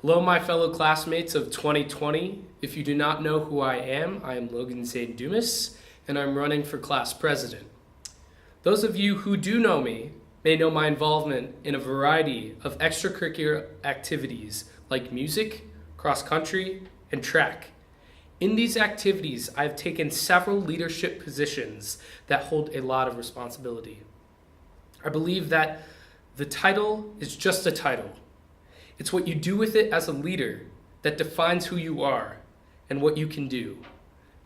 Hello, my fellow classmates of 2020. If you do not know who I am Logan Zane Dumas, and I'm running for class president. Those of you who do know me may know my involvement in a variety of extracurricular activities like music, cross country, and track. In these activities, I've taken several leadership positions that hold a lot of responsibility. I believe that the title is just a title. It's what you do with it as a leader that defines who you are and what you can do.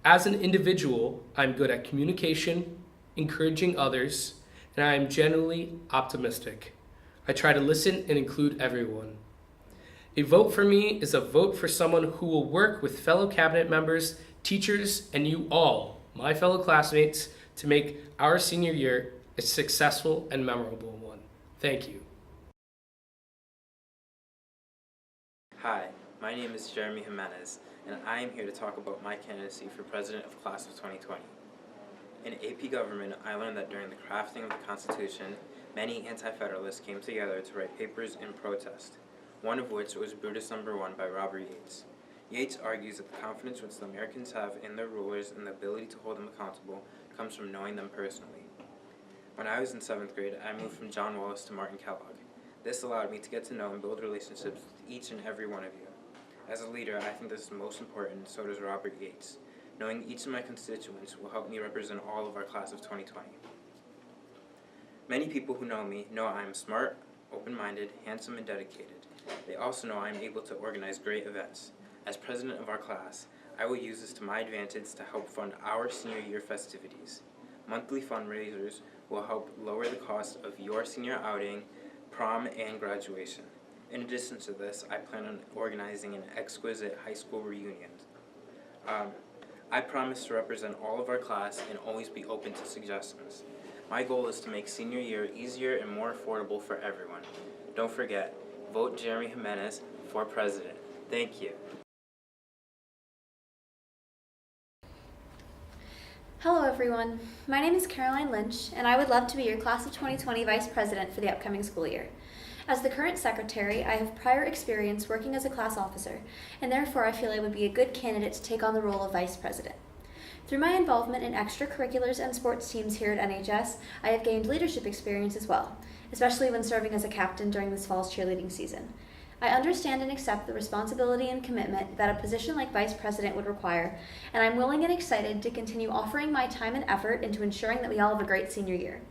As an individual, I'm good at communication, encouraging others, and I am generally optimistic. I try to listen and include everyone. A vote for me is a vote for someone who will work with fellow cabinet members, teachers, and you all, my fellow classmates, to make our senior year a successful and memorable one. Thank you. Hi, my name is Jeremy Jimenez, and I am here to talk about my candidacy for President of Class of 2020. In AP Government, I learned that during the crafting of the Constitution, many anti-federalists came together to write papers in protest, one of which was Brutus No. 1 by Robert Yates. Yates argues that the confidence which the Americans have in their rulers and the ability to hold them accountable comes from knowing them personally. When I was in 7th grade, I moved from John Wallace to Martin Kellogg. This allowed me to get to know and build relationships with each and every one of you. As a leader, I think this is most important, so does Robert Yates. Knowing each of my constituents will help me represent all of our class of 2020. Many people who know me know I am smart, open-minded, handsome, and dedicated. They also know I am able to organize great events. As president of our class, I will use this to my advantage to help fund our senior year festivities. Monthly fundraisers will help lower the cost of your senior outing, prom, and graduation. In addition to this, I plan on organizing an exquisite high school reunion. I promise to represent all of our class and always be open to suggestions. My goal is to make senior year easier and more affordable for everyone. Don't forget, vote Jeremy Jimenez for president. Thank you. Hello everyone, my name is Caroline Lynch, and I would love to be your Class of 2020 Vice President for the upcoming school year. As the current secretary, I have prior experience working as a class officer, and therefore I feel I would be a good candidate to take on the role of Vice President. Through my involvement in extracurriculars and sports teams here at NHS, I have gained leadership experience as well, especially when serving as a captain during this fall's cheerleading season. I understand and accept the responsibility and commitment that a position like Vice President would require, and I'm willing and excited to continue offering my time and effort into ensuring that we all have a great senior year.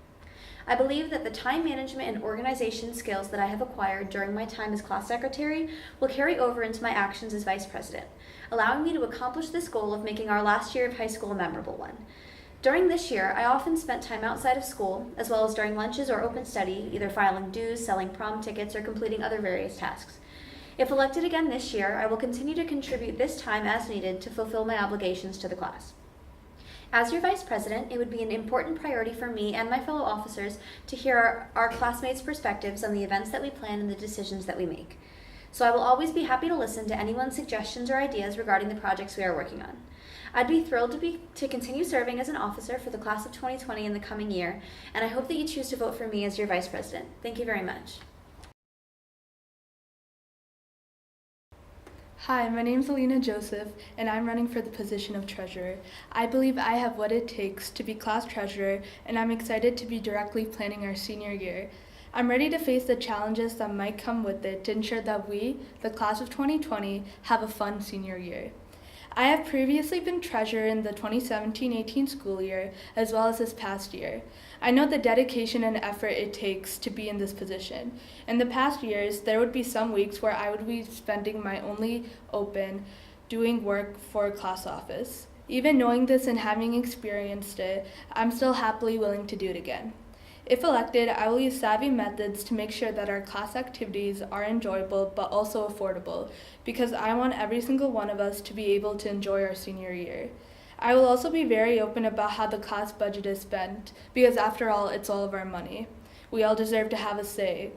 I believe that the time management and organization skills that I have acquired during my time as class secretary will carry over into my actions as Vice President, allowing me to accomplish this goal of making our last year of high school a memorable one. During this year, I often spent time outside of school, as well as during lunches or open study, either filing dues, selling prom tickets, or completing other various tasks. If elected again this year, I will continue to contribute this time as needed to fulfill my obligations to the class. As your Vice President, it would be an important priority for me and my fellow officers to hear our classmates' perspectives on the events that we plan and the decisions that we make. So I will always be happy to listen to anyone's suggestions or ideas regarding the projects we are working on. I'd be thrilled to continue serving as an officer for the Class of 2020 in the coming year, and I hope that you choose to vote for me as your Vice President. Thank you very much. Hi, my name is Alina Joseph, and I'm running for the position of treasurer. I believe I have what it takes to be class treasurer, and I'm excited to be directly planning our senior year. I'm ready to face the challenges that might come with it to ensure that we, the class of 2020, have a fun senior year. I have previously been treasurer in the 2017-18 school year, as well as this past year. I know the dedication and effort it takes to be in this position. In the past years, there would be some weeks where I would be spending my only open doing work for a class office. Even knowing this and having experienced it, I'm still happily willing to do it again. If elected, I will use savvy methods to make sure that our class activities are enjoyable but also affordable, because I want every single one of us to be able to enjoy our senior year. I will also be very open about how the class budget is spent, because after all, it's all of our money. We all deserve to have a say.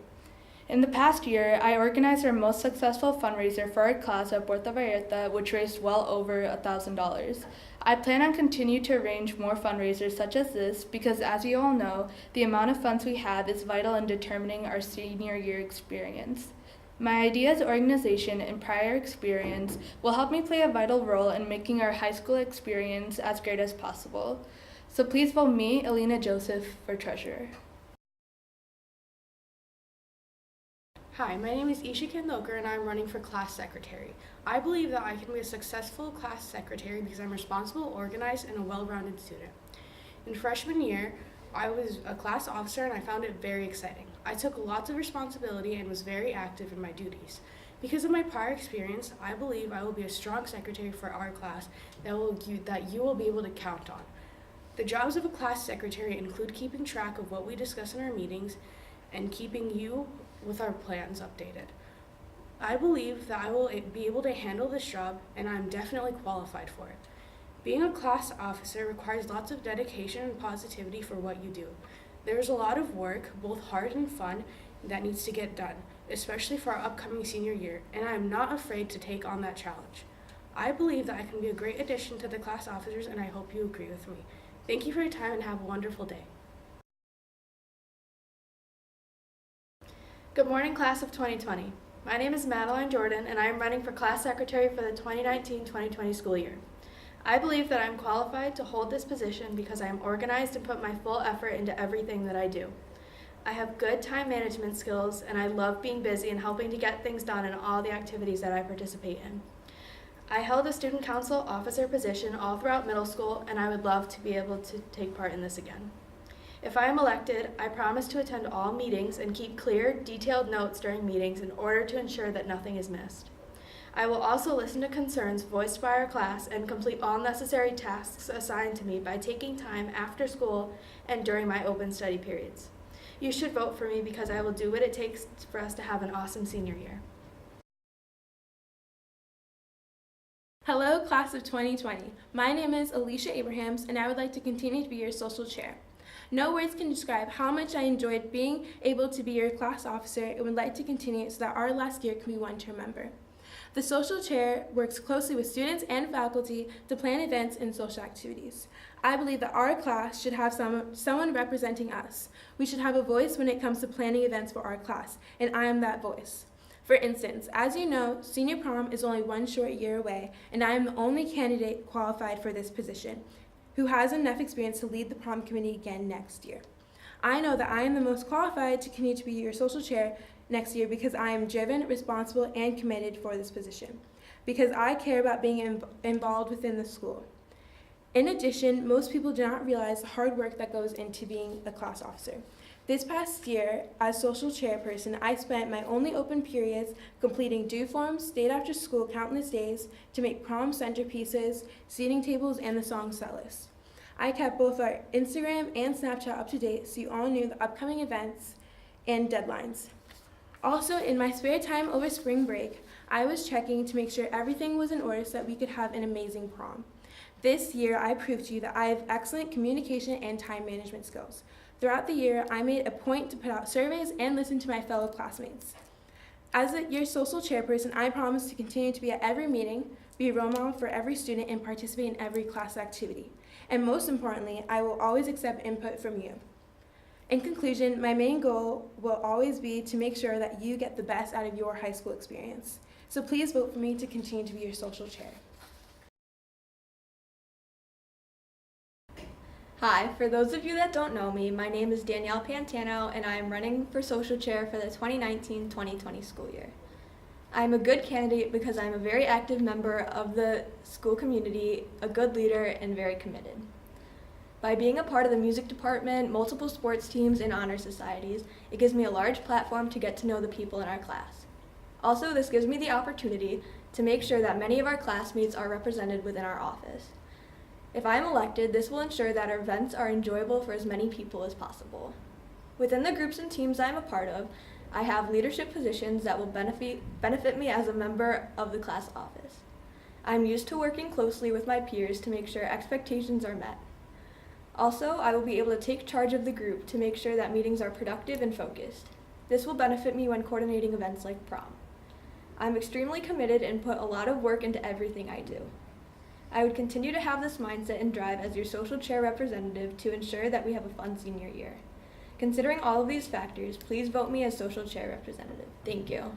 In the past year, I organized our most successful fundraiser for our class at Puerto Vallarta, which raised well over $1,000. I plan on continuing to arrange more fundraisers such as this because, as you all know, the amount of funds we have is vital in determining our senior year experience. My ideas, organization, and prior experience will help me play a vital role in making our high school experience as great as possible. So please vote me, Alina Joseph, for treasurer. Hi, my name is Isha Kendloker and I'm running for class secretary. I believe that I can be a successful class secretary because I'm responsible, organized, and a well-rounded student. In freshman year, I was a class officer and I found it very exciting. I took lots of responsibility and was very active in my duties. Because of my prior experience, I believe I will be a strong secretary for our class that you will be able to count on. The jobs of a class secretary include keeping track of what we discuss in our meetings and keeping you with our plans updated. I believe that I will be able to handle this job and I'm definitely qualified for it. Being a class officer requires lots of dedication and positivity for what you do. There's a lot of work, both hard and fun, that needs to get done, especially for our upcoming senior year, and I am not afraid to take on that challenge. I believe that I can be a great addition to the class officers and I hope you agree with me. Thank you for your time and have a wonderful day. Good morning, class of 2020. My name is Madeline Jordan, and I am running for class secretary for the 2019-2020 school year. I believe that I am qualified to hold this position because I am organized and put my full effort into everything that I do. I have good time management skills, and I love being busy and helping to get things done in all the activities that I participate in. I held a student council officer position all throughout middle school, and I would love to be able to take part in this again. If I am elected, I promise to attend all meetings and keep clear, detailed notes during meetings in order to ensure that nothing is missed. I will also listen to concerns voiced by our class and complete all necessary tasks assigned to me by taking time after school and during my open study periods. You should vote for me because I will do what it takes for us to have an awesome senior year. Hello, class of 2020. My name is Alicia Abrahams, and I would like to continue to be your social chair. No words can describe how much I enjoyed being able to be your class officer and would like to continue so that our last year can be one to remember. The social chair works closely with students and faculty to plan events and social activities. I believe that our class should have someone representing us. We should have a voice when it comes to planning events for our class, and I am that voice. For instance, as you know, senior prom is only one short year away, and I am the only candidate qualified for this position who has enough experience to lead the prom committee again next year. I know that I am the most qualified to continue to be your social chair next year because I am driven, responsible, and committed for this position, because I care about being involved within the school. In addition, most people do not realize the hard work that goes into being a class officer. This past year, as social chairperson, I spent my only open periods completing due forms, stayed after school countless days to make prom centerpieces, seating tables, and the song set list. I kept both our Instagram and Snapchat up to date so you all knew the upcoming events and deadlines. Also, in my spare time over spring break, I was checking to make sure everything was in order so that we could have an amazing prom. This year, I proved to you that I have excellent communication and time management skills. Throughout the year, I made a point to put out surveys and listen to my fellow classmates. As your social chairperson, I promise to continue to be at every meeting, be a role model for every student, and participate in every class activity. And most importantly, I will always accept input from you. In conclusion, my main goal will always be to make sure that you get the best out of your high school experience. So please vote for me to continue to be your social chair. Hi, for those of you that don't know me, my name is Danielle Pantano and I am running for social chair for the 2019-2020 school year. I am a good candidate because I am a very active member of the school community, a good leader, and very committed. By being a part of the music department, multiple sports teams, and honor societies, it gives me a large platform to get to know the people in our class. Also, this gives me the opportunity to make sure that many of our classmates are represented within our office. If I am elected, this will ensure that our events are enjoyable for as many people as possible. Within the groups and teams I am a part of, I have leadership positions that will benefit me as a member of the class office. I am used to working closely with my peers to make sure expectations are met. Also, I will be able to take charge of the group to make sure that meetings are productive and focused. This will benefit me when coordinating events like prom. I'm extremely committed and put a lot of work into everything I do. I would continue to have this mindset and drive as your social chair representative to ensure that we have a fun senior year. Considering all of these factors, please vote me as social chair representative. Thank you.